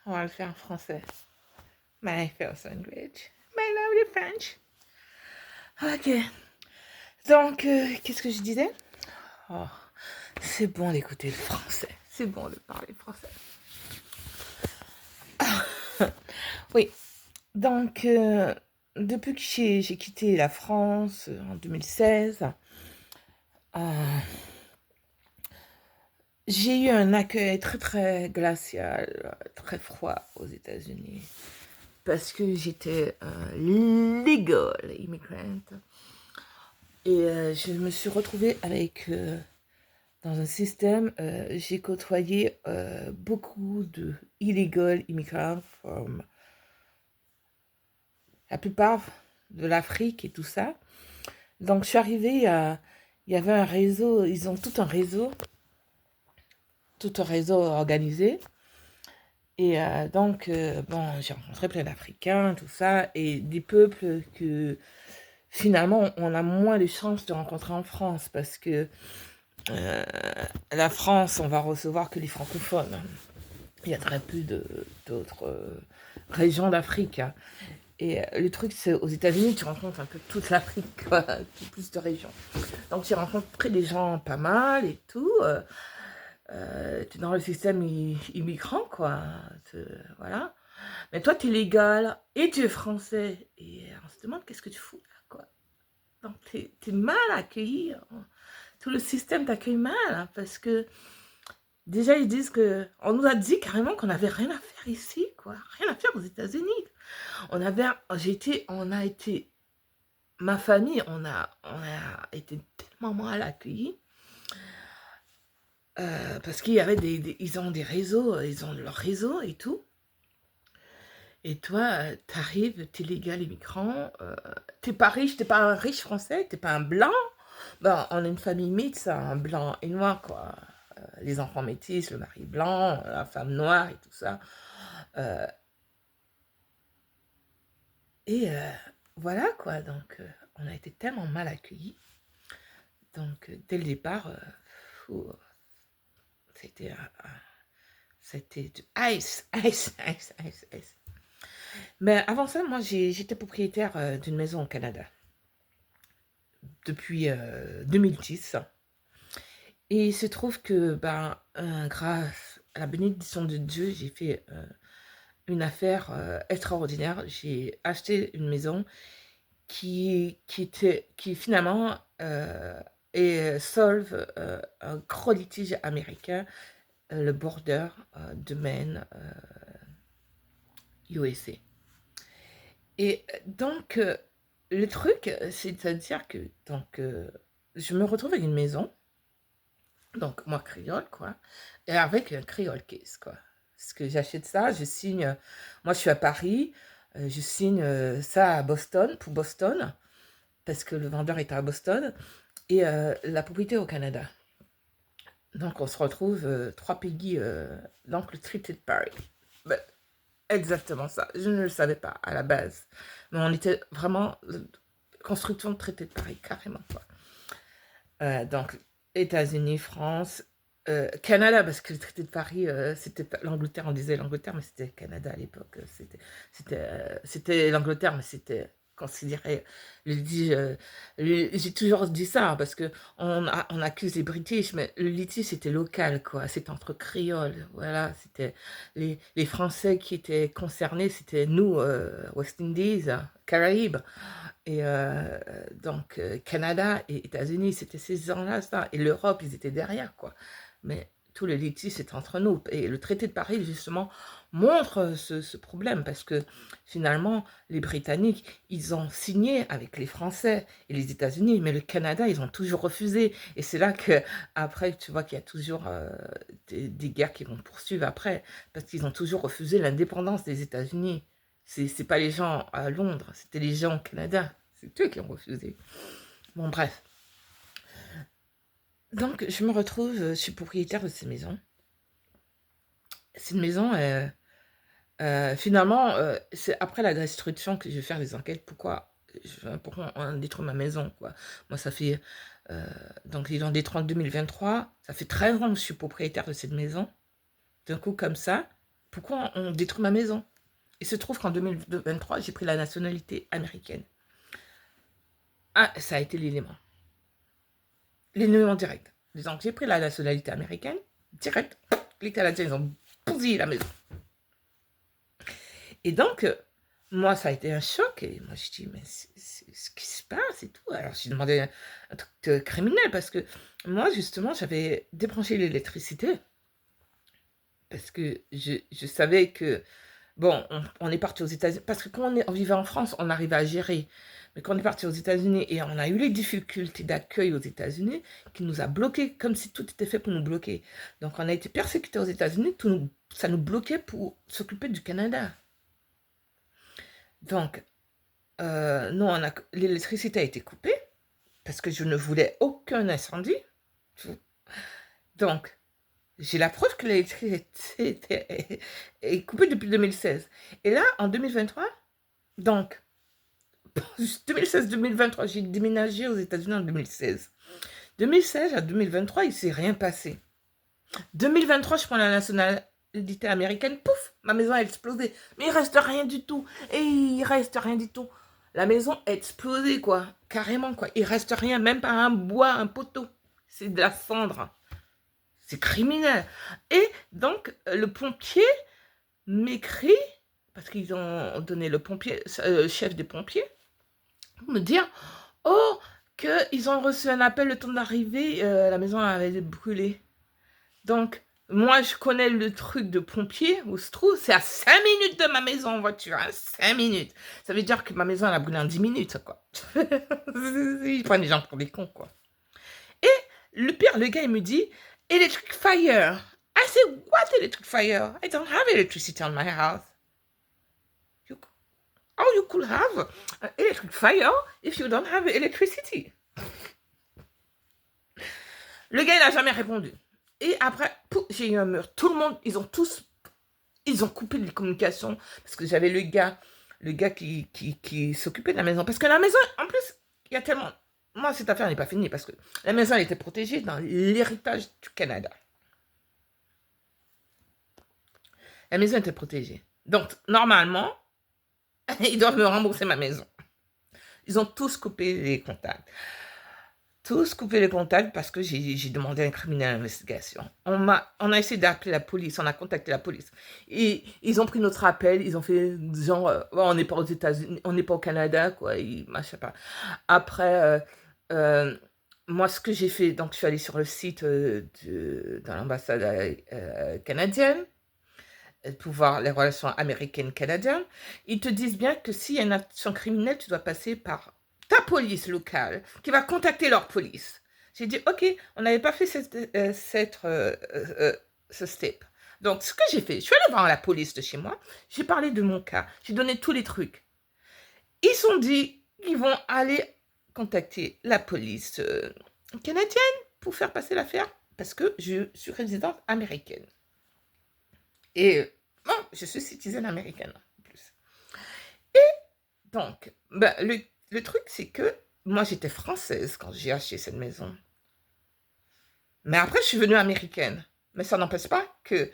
On va le faire en français. My first language. My lovely French. Ok. Donc, qu'est-ce que je disais? Oh, c'est bon d'écouter le français. C'est bon de parler français. Oui. Donc, depuis que j'ai quitté la France en 2016, j'ai eu un accueil très très glacial, très froid aux États-Unis. Parce que j'étais legal immigrant. Et je me suis retrouvée avec, dans un système, j'ai côtoyé beaucoup de illegal immigrants from la plupart de l'Afrique et tout ça. Donc je suis arrivée, il y avait un réseau, ils ont tout un réseau organisé. Et donc, bon, j'ai rencontré plein d'Africains, tout ça, et des peuples que finalement on a moins de chances de rencontrer en France parce que la France, on va recevoir que les francophones. Il y a très peu d'autres régions d'Afrique. Hein. Et le truc, c'est aux États-Unis, tu rencontres un peu toute l'Afrique, quoi, plus de régions. Donc, tu rencontres des gens pas mal et tout. Tu es dans le système immigrant, quoi. Voilà. Mais toi, tu es légal et tu es français. Et on se demande qu'est-ce que tu fous là, quoi. Donc, tu es mal accueilli. Tout le système t'accueille mal hein, parce que déjà, ils disent que... On nous a dit carrément qu'on n'avait rien à faire ici, quoi. Rien à faire aux États-Unis. On a été... Ma famille, on a été tellement mal accueillis. Parce qu'il y avait ils ont des réseaux, ils ont leur réseau et tout. Et toi, t'arrives, t'es légal immigrant, t'es pas riche, t'es pas un riche français, t'es pas un blanc. Ben, on est une famille mixte, un blanc et noir, quoi. Les enfants métis, le mari blanc, la femme noire et tout ça. Euh, et voilà, quoi. Donc, on a été tellement mal accueillis. Donc, dès le départ, c'était c'était du ice, ice, ice, ice, ice. Mais avant ça, moi, j'étais propriétaire d'une maison au Canada depuis 2010. Et il se trouve que, ben, grâce à la bénédiction de Dieu, j'ai fait une affaire extraordinaire. J'ai acheté une maison qui finalement solve un gros litige américain, le border de Maine, USA. Et donc, le truc, c'est-à-dire que donc, je me retrouve avec une maison, donc moi créole, quoi, et avec un créole case, quoi. Parce que j'achète ça, je signe, moi je suis à Paris, je signe ça à Boston, pour Boston, parce que le vendeur est à Boston, et la propriété au Canada. Donc on se retrouve 3 pays dans le traité de Paris. Ben, exactement ça, je ne le savais pas à la base. Mais on était vraiment construction de traité de Paris, carrément. Quoi. Donc États-Unis, France, Canada, parce que le traité de Paris, c'était l'Angleterre, on disait l'Angleterre, mais c'était Canada à l'époque. C'était l'Angleterre, mais c'était considéré j'ai toujours dit ça hein, parce que on accuse les British mais le litige c'était local quoi, c'était entre créoles, voilà, c'était les Français qui étaient concernés, c'était nous West Indies, Caraïbes et donc Canada et États-Unis, c'était ces gens-là ça, et l'Europe ils étaient derrière quoi, mais tout le litige c'est entre nous et le traité de Paris justement montre ce problème parce que finalement les Britanniques ils ont signé avec les Français et les États-Unis mais le Canada ils ont toujours refusé et c'est là que après tu vois qu'il y a toujours des guerres qui vont poursuivre après parce qu'ils ont toujours refusé l'indépendance des États-Unis. C'est pas les gens à Londres, c'était les gens au Canada, c'est eux qui ont refusé. Bon bref, donc je me retrouve, je suis propriétaire de cette maison. Cette maison finalement, c'est après la destruction que je vais faire des enquêtes. Pourquoi on détruit ma maison, quoi. Moi, ça fait... donc, ils ont détruit en 2023. Ça fait 13 ans que je suis propriétaire de cette maison. D'un coup, comme ça, Pourquoi on détruit ma maison? Il se trouve qu'en 2023, j'ai pris la nationalité américaine. Ah, ça a été l'élément. L'élément direct. Disons que j'ai pris la nationalité américaine, direct, les Canadiens, ils ont bousillé la maison. Et donc, moi, ça a été un choc. Et moi, je dis, mais c'est ce qui se passe et tout. Alors, j'ai demandé un truc criminel parce que moi, justement, j'avais débranché l'électricité. Parce que je savais que, bon, on est parti aux États-Unis. Parce que quand on vivait en France, on arrivait à gérer. Mais quand on est parti aux États-Unis et on a eu les difficultés d'accueil aux États-Unis, qui nous a bloqués, comme si tout était fait pour nous bloquer. Donc, on a été persécutés aux États-Unis, ça nous bloquait pour s'occuper du Canada. Donc, non, l'électricité a été coupée parce que je ne voulais aucun incendie. Donc, j'ai la preuve que l'électricité est coupée depuis 2016. Et là, en 2023, donc, 2016-2023, j'ai déménagé aux États-Unis en 2016. 2016 à 2023, il ne s'est rien passé. 2023, je prends la nationalité américaine, pouf, ma maison a explosé. Mais il reste rien du tout. Et il reste rien du tout. La maison a explosé, quoi. Carrément, quoi. Il reste rien, même pas un bois, un poteau. C'est de la cendre. C'est criminel. Et donc, le pompier m'écrit, parce qu'ils ont donné le pompier, chef des pompiers, pour me dire, oh, qu'ils ont reçu un appel le temps d'arriver, la maison avait brûlé. Donc, moi, je connais le truc de pompier, où se trouve, c'est à 5 minutes de ma maison en voiture, hein, 5 minutes. Ça veut dire que ma maison, elle a brûlé en 10 minutes, quoi. Ils prennent les gens pour des cons, quoi. Et le pire, le gars, il me dit, electric fire. I said, what electric fire? I don't have electricity on my house. How you could have electric fire if you don't have electricity? Le gars, il n'a jamais répondu. Et après, j'ai eu un mur. Tout le monde, ils ont coupé les communications parce que j'avais le gars qui s'occupait de la maison. Parce que la maison, en plus, il y a tellement... Moi, cette affaire n'est pas finie parce que la maison, elle était protégée dans l'héritage du Canada. La maison était protégée. Donc, normalement, ils doivent me rembourser ma maison. Ils ont tous coupé les contacts. Tous coupé les contacts parce que j'ai demandé à un criminel d'investigation. On a essayé d'appeler la police, on a contacté la police. Et ils ont pris notre appel, ils ont fait genre, on n'est pas aux États-Unis, on n'est pas au Canada, quoi, machin pas. Après, moi, ce que j'ai fait, donc je suis allée sur le site dans l'ambassade canadienne pour voir les relations américaines-canadiennes. Ils te disent bien que s'il y a une action criminelle, tu dois passer par ta police locale qui va contacter leur police. J'ai dit, ok, on n'avait pas fait ce step. Donc, ce que j'ai fait, je suis allée voir la police de chez moi, j'ai parlé de mon cas, j'ai donné tous les trucs. Ils sont dit, ils vont aller contacter la police canadienne pour faire passer l'affaire parce que je suis résidente américaine. Et bon, je suis citoyenne américaine en plus. Et donc, ben, le truc, c'est que moi, j'étais française quand j'ai acheté cette maison. Mais après, je suis venue américaine. Mais ça n'empêche pas que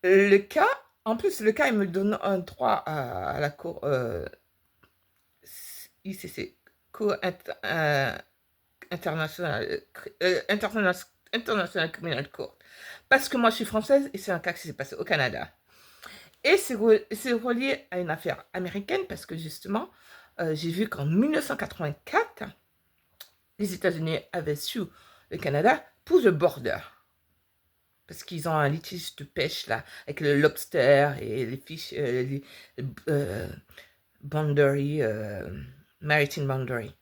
le cas, en plus, le cas, il me donne un droit à la cour ICC, Cour internationale criminal court. Parce que moi, je suis française et c'est un cas qui s'est passé au Canada. Et c'est relié à une affaire américaine parce que justement, j'ai vu qu'en 1984, les États-Unis avaient su le Canada pour le border. Parce qu'ils ont un litige de pêche là, avec le lobster et les fiches, boundary, maritime boundary.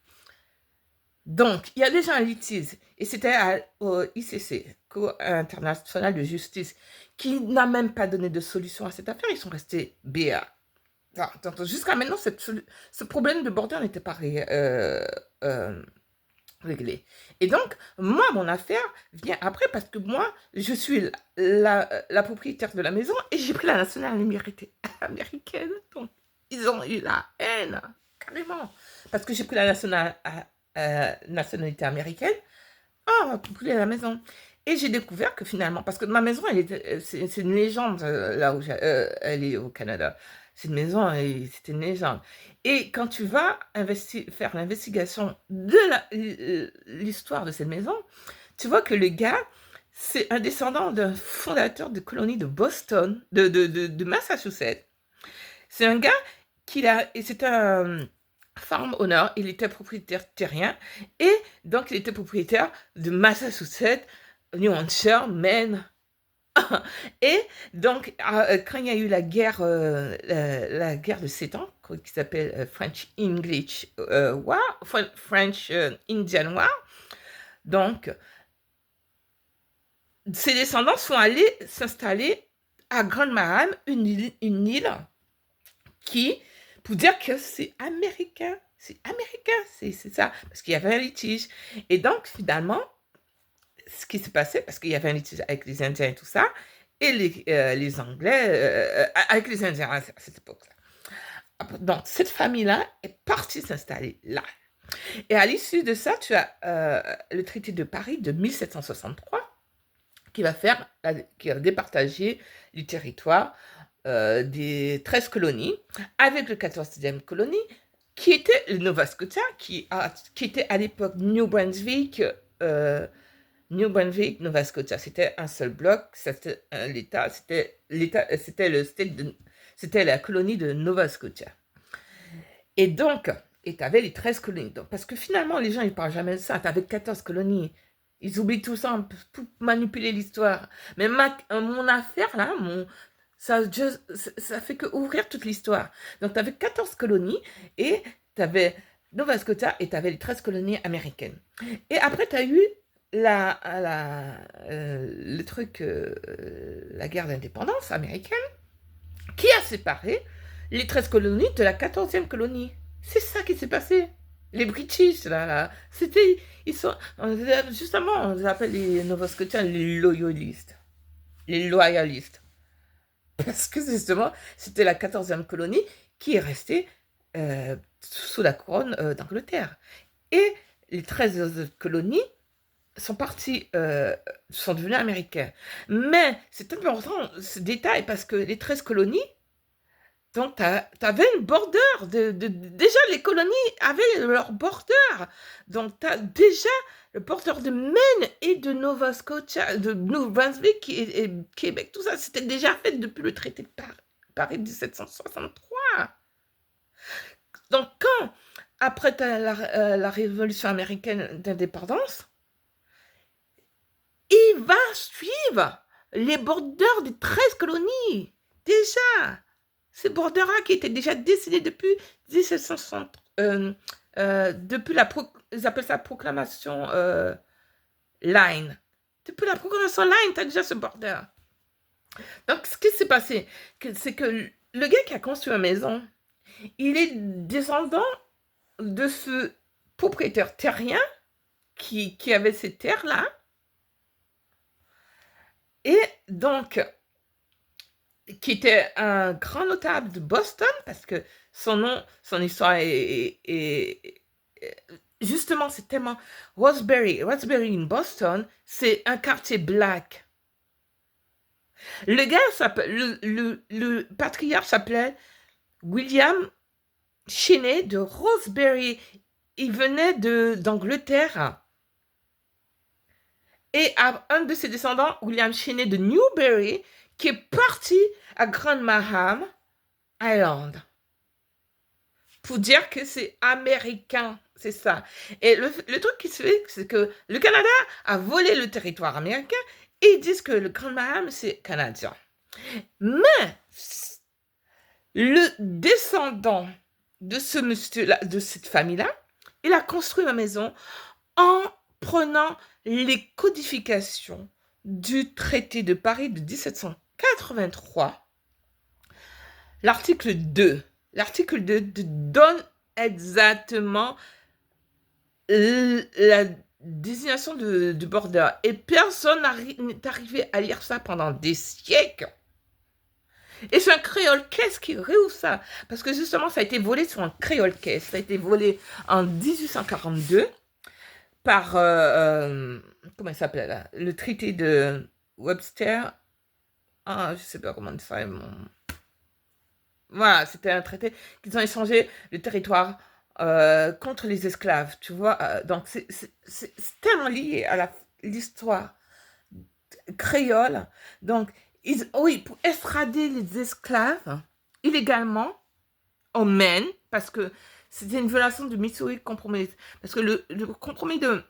Donc, il y a déjà un litige, et c'était au ICC, Cour internationale de justice, qui n'a même pas donné de solution à cette affaire. Ils sont restés BA. Donc, jusqu'à maintenant, ce problème de border n'était pas réglé. Et donc, moi, mon affaire vient après parce que moi, je suis la propriétaire de la maison et j'ai pris la nationalité américaine. Donc, ils ont eu la haine, carrément. Parce que j'ai pris la nationalité américaine. Oh, on va brûler la maison. Et j'ai découvert que finalement, parce que ma maison, c'est une légende là où elle est au Canada. C'est une maison, c'était une légende. Et quand tu vas faire l'investigation de l'histoire de cette maison, tu vois que le gars, c'est un descendant d'un fondateur de colonie de Boston, de Massachusetts. C'est un gars et c'est un farm owner, il était propriétaire terrien, et donc il était propriétaire de Massachusetts, New Hampshire, Maine. Et donc, quand il y a eu la guerre de 7 ans, qui s'appelle French English War, French Indian War, donc, ses descendants sont allés s'installer à Grand Maham, une île qui, pour dire que c'est américain, c'est ça, parce qu'il y avait un litige. Et donc, finalement, ce qui s'est passé, parce qu'il y avait un litige avec les Indiens et tout ça, et les Anglais, avec les Indiens à cette époque-là. Donc, cette famille-là est partie s'installer là. Et à l'issue de ça, tu as le traité de Paris de 1763 qui va départager du territoire des 13 colonies, avec le 14e colonie, qui était le Nova Scotia, qui était à l'époque New Brunswick, Nova Scotia. C'était un seul bloc, c'était l'État, c'était la colonie de Nova Scotia. Et donc, tu avais les 13 colonies. Donc, parce que finalement, les gens, ils ne parlent jamais de ça. Tu avais 14 colonies. Ils oublient tout ça pour manipuler l'histoire. Mais mon affaire, là, ça fait que ouvrir toute l'histoire. Donc, tu avais 14 colonies et tu avais Nova Scotia et tu avais les 13 colonies américaines. Et après, tu as eu la guerre d'indépendance américaine qui a séparé les 13 colonies de la 14e colonie. C'est ça qui s'est passé. Les British, là, justement, on les appelle les Nova Scotiens les loyalistes. Les loyalistes. Parce que justement, c'était la 14e colonie qui est restée sous la couronne d'Angleterre. Et les 13 autres colonies sont devenues américaines. Mais c'est important ce détail parce que les 13 colonies, donc tu avais une border. Déjà, les colonies avaient leur border. Donc tu as déjà le border de Maine et de Nova Scotia, de New Brunswick et Québec. Tout ça, c'était déjà fait depuis le traité de Paris 1763. Donc quand, après la révolution américaine d'indépendance, il va suivre les borders des 13 colonies. Déjà, ces borders-là qui étaient déjà dessinés depuis 1760, depuis ils appellent ça proclamation line. Depuis la proclamation line, tu as déjà ce border. Donc, ce qui s'est passé, c'est que le gars qui a construit la maison, il est descendant de ce propriétaire terrien qui avait ces terres-là. Et donc, qui était un grand notable de Boston, parce que son histoire est justement, c'est tellement... Roxbury in Boston, c'est un quartier black. Le gars s'appelle... Le patriarche s'appelait William Cheney de Roxbury. Il venait d'Angleterre. Et un de ses descendants, William Cheney de Newbury, qui est parti à Grand Maham Island. Pour dire que c'est américain, c'est ça. Et le truc qui se fait, c'est que le Canada a volé le territoire américain et ils disent que le Grand Maham, c'est canadien. Mais le descendant de ce monsieur-là, de cette famille-là, il a construit ma maison en prenant les codifications du traité de Paris de 1783. L'article 2 donne exactement la désignation de border. Et personne n'est arrivé à lire ça pendant des siècles. Et c'est un créole caisse qui réouvre ça. Parce que justement, ça a été volé sur un créole caisse. Ça a été volé en 1842 par, comment il s'appelle là? Le traité de Webster. Ah, je sais pas comment dire ça. Voilà, c'était un traité qu'ils ont échangé le territoire contre les esclaves, tu vois. Donc, c'est tellement lié à l'histoire créole. Donc, oui, pour extrader les esclaves illégalement au Maine, parce que c'était une violation du Missouri Compromise. Parce que le compromis de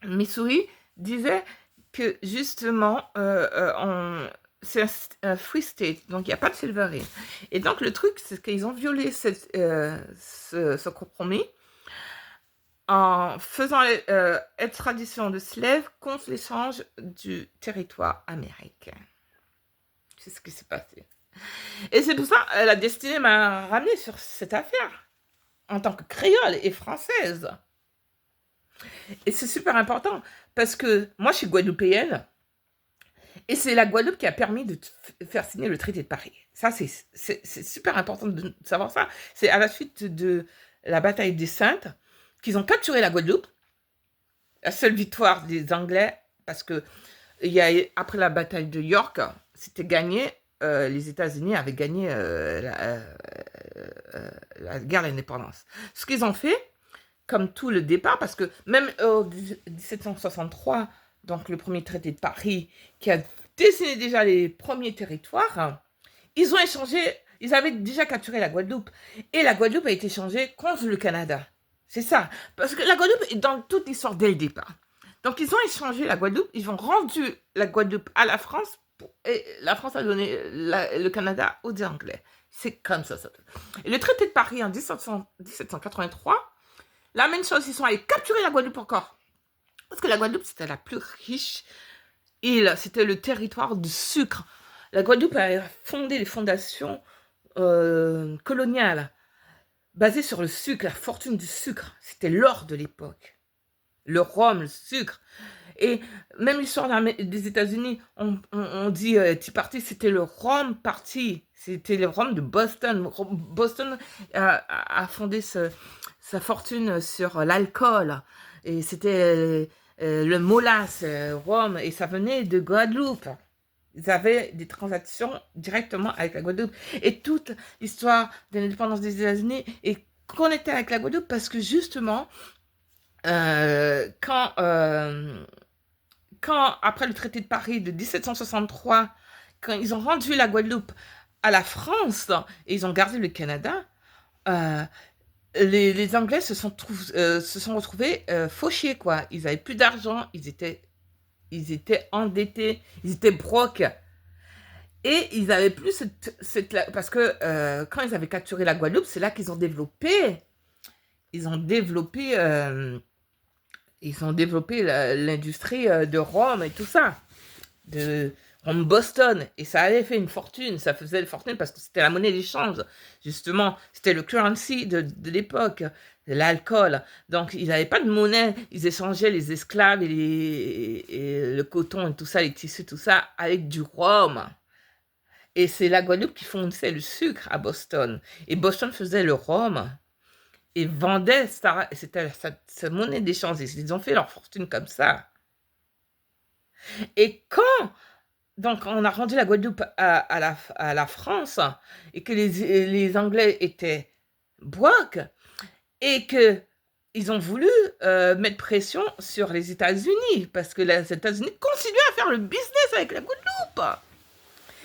Missouri disait que justement, c'est un free state, donc il n'y a pas de silvery. Et donc le truc, c'est qu'ils ont violé ce compromis en faisant extradition de slaves contre l'échange du territoire américain. C'est ce qui s'est passé. Et c'est pour ça la destinée m'a ramené sur cette affaire en tant que créole et française. Et c'est super important parce que moi, je suis guadeloupéenne et c'est la Guadeloupe qui a permis de faire signer le traité de Paris. Ça, c'est super important de savoir ça. C'est à la suite de la bataille des Saintes qu'ils ont capturé la Guadeloupe. La seule victoire des Anglais, parce que après la bataille de York, c'était gagné. Les États-Unis avaient gagné la guerre de l'indépendance. Ce qu'ils ont fait, comme tout le départ, parce que même en 1763, donc le premier traité de Paris, qui a dessiné déjà les premiers territoires, ils ont échangé, ils avaient déjà capturé la Guadeloupe, et la Guadeloupe a été échangée contre le Canada. C'est ça, parce que la Guadeloupe est dans toute l'histoire dès le départ. Donc ils ont échangé la Guadeloupe, ils ont rendu la Guadeloupe à la France, et la France a donné le Canada aux Anglais. C'est comme ça. Et le traité de Paris en 1783, la même chose, ils sont allés capturer la Guadeloupe encore. Parce que la Guadeloupe, c'était la plus riche île, c'était le territoire du sucre. La Guadeloupe a fondé les fondations coloniales basées sur le sucre, la fortune du sucre. C'était l'or de l'époque. Le rhum, le sucre. Et même l'histoire des États-Unis, on dit Tea Party, c'était le rhum party. C'était le rhum de Boston. Boston a fondé sa fortune sur l'alcool. Et c'était le molas, rhum, et ça venait de Guadeloupe. Ils avaient des transactions directement avec la Guadeloupe. Et toute l'histoire de l'indépendance des États-Unis est connectée avec la Guadeloupe parce que justement, quand après le traité de Paris de 1763, quand ils ont rendu la Guadeloupe à la France et ils ont gardé le Canada, les Anglais se sont retrouvés fauchés, quoi. Ils n'avaient plus d'argent, ils étaient endettés, ils étaient broques. Et ils n'avaient plus parce que quand ils avaient capturé la Guadeloupe, c'est là qu'ils ont développé. Ils ont développé l'industrie de rhum et tout ça. De rhum Boston. Et ça avait fait une fortune. Ça faisait une fortune parce que c'était la monnaie d'échange. Justement, c'était le currency de l'époque. L'alcool. Donc, ils n'avaient pas de monnaie. Ils échangeaient les esclaves et le coton et tout ça, les tissus, tout ça, avec du rhum. Et c'est la Guadeloupe qui fournissait le sucre à Boston. Et Boston faisait le rhum et vendait c'était sa monnaie d'échange. Ils ont fait leur fortune comme ça. Et quand donc on a rendu la Guadeloupe à la France et que les Anglais étaient broques et que ils ont voulu mettre pression sur les États-Unis parce que les États-Unis continuaient à faire le business avec la Guadeloupe.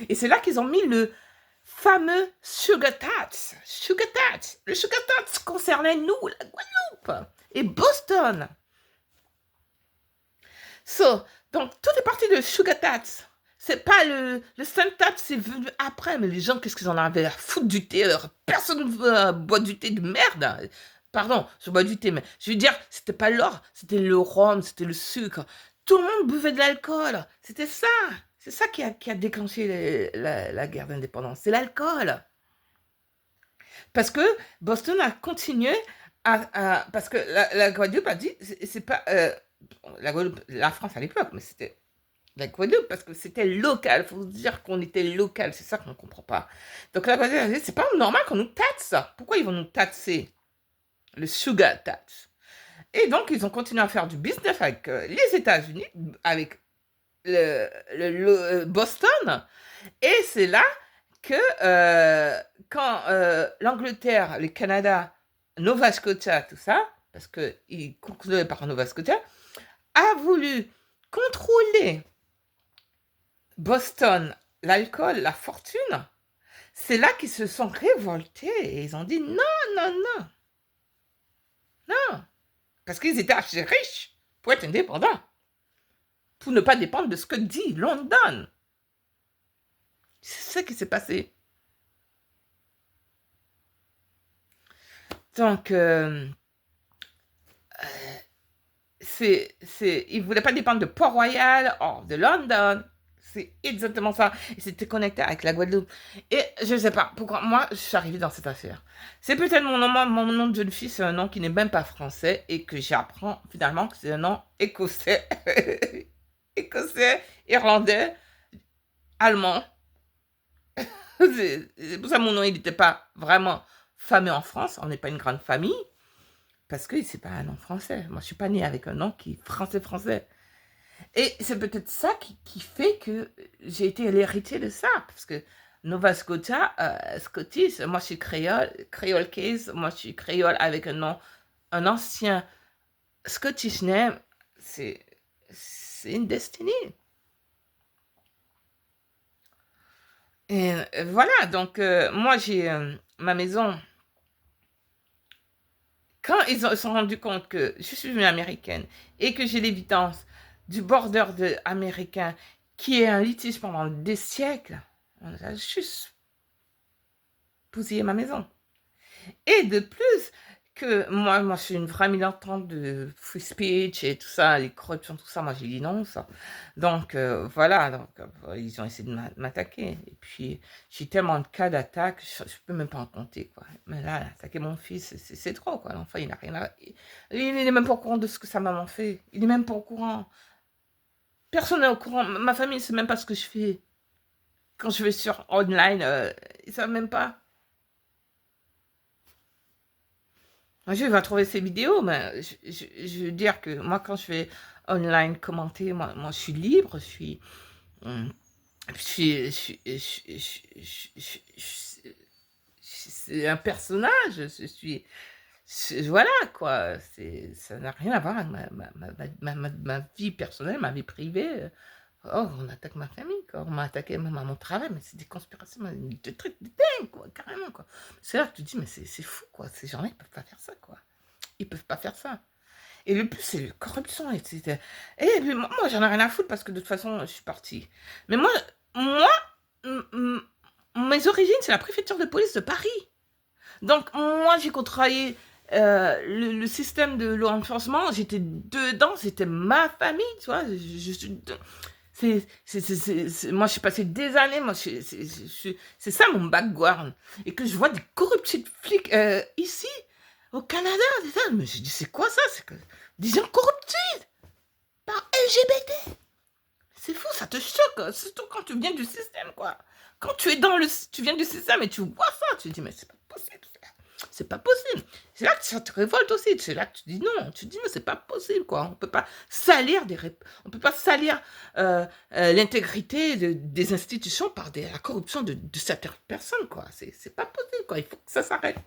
Et c'est là qu'ils ont mis le fameux sugar tax. Sugar tax. Le sugar tax concernait nous, la Guadeloupe et Boston. Donc, tout est parti de sugar tax. C'est pas le sun tax, c'est venu après. Mais les gens, qu'est-ce qu'ils en avaient à foutre du thé? Personne ne veut boire du thé de merde. Pardon, je bois du thé, mais je veux dire, c'était pas l'or, c'était le rhum, c'était le sucre. Tout le monde buvait de l'alcool. C'était ça. C'est ça qui a déclenché la guerre d'indépendance. C'est l'alcool. Parce que Boston a continué parce que la Guadeloupe a dit, c'est pas... la France à l'époque, mais c'était la Guadeloupe parce que c'était local. Il faut dire qu'on était local. C'est ça qu'on ne comprend pas. Donc la Guadeloupe a dit, c'est pas normal qu'on nous taxe. Pourquoi ils vont nous taxer? Le sugar tax. Et donc, ils ont continué à faire du business avec les États-Unis, avec Boston. Et c'est là que quand l'Angleterre, le Canada, Nova Scotia, tout ça, parce qu'il concluait par Nova Scotia, a voulu contrôler Boston, l'alcool, la fortune, c'est là qu'ils se sont révoltés et ils ont dit non, non, non, non, parce qu'ils étaient assez riches pour être indépendants, pour ne pas dépendre de ce que dit London. C'est ce qui s'est passé. Donc, ils ne voulaient pas dépendre de Port-Royal, or de London. C'est exactement ça. Ils s'étaient connectés avec la Guadeloupe. Et je ne sais pas pourquoi moi, je suis arrivée dans cette affaire. C'est peut-être mon nom de jeune fille, c'est un nom qui n'est même pas français et que j'apprends finalement que c'est un nom écossais. Écossais, irlandais, allemand. C'est pour ça que mon nom, il n'était pas vraiment fameux en France. On n'est pas une grande famille. Parce que c'est pas un nom français. Moi, je suis pas née avec un nom qui est français. Et c'est peut-être ça qui fait que j'ai été l'héritier de ça. Parce que Nova Scotia, Scottish, moi je suis créole, créole case, moi je suis créole avec un nom, un ancien Scottish name, c'est une destinée. Et voilà, donc moi j'ai ma maison. Quand ils se sont rendus compte que je suis une américaine et que j'ai l'évidence du border américain qui est un litige pendant des siècles, on a juste bousillé ma maison. Et de plus, que moi je suis une vraie militante de free speech et tout ça, les corruptions, tout ça, moi j'ai dit non, ça. Donc voilà, donc, ils ont essayé de m'attaquer. Et puis j'ai tellement de cas d'attaque, je peux même pas en compter, quoi. Mais là, attaquer mon fils, c'est trop, quoi. L'enfant, il n'a rien à... Il est même pas au courant de ce que sa maman fait. Il est même pas au courant. Personne n'est au courant. Ma famille ne sait même pas ce que je fais. Quand je vais sur online, ils savent même pas. Je vais trouver ces vidéos, mais je veux dire que moi, quand je fais online commenter, moi je suis libre, je suis... C'est un personnage, voilà, quoi. Ça n'a rien à voir avec ma vie personnelle, ma vie privée. Oh, on attaque ma famille, quoi. On m'a attaqué même à mon travail, mais c'est des conspirations, des trucs de dingue, quoi, carrément, quoi. C'est là que tu te dis, mais c'est fou, quoi. Ces gens-là, ils peuvent pas faire ça, quoi. Ils peuvent pas faire ça. Et le plus, c'est la corruption, etc. Et puis, moi, j'en ai rien à foutre parce que de toute façon, je suis partie. Mais moi mes origines, c'est la préfecture de police de Paris. Donc, moi, j'ai contrarié le système de law enforcement. J'étais dedans, c'était ma famille, tu vois. Moi, je suis passé des années, moi, c'est ça mon background. Et que je vois des corruptions de flics ici, au Canada, c'est ça. Mais je dis, c'est quoi ça? C'est que des gens corruptés par LGBT. C'est fou, ça te choque, surtout quand tu viens du système, quoi. Quand tu es tu viens du système et tu vois ça, tu te dis, mais c'est pas possible. C'est pas possible. C'est là que ça te révolte aussi. C'est là que tu dis non. Tu te dis, mais c'est pas possible, quoi. On peut pas salir on peut pas salir l'intégrité des institutions par la corruption de certaines personnes, quoi. C'est pas possible, quoi. Il faut que ça s'arrête.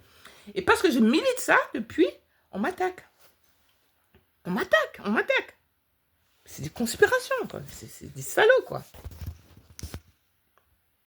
Et parce que je milite ça depuis, on m'attaque. On m'attaque. C'est des conspirations, quoi. C'est des salauds, quoi.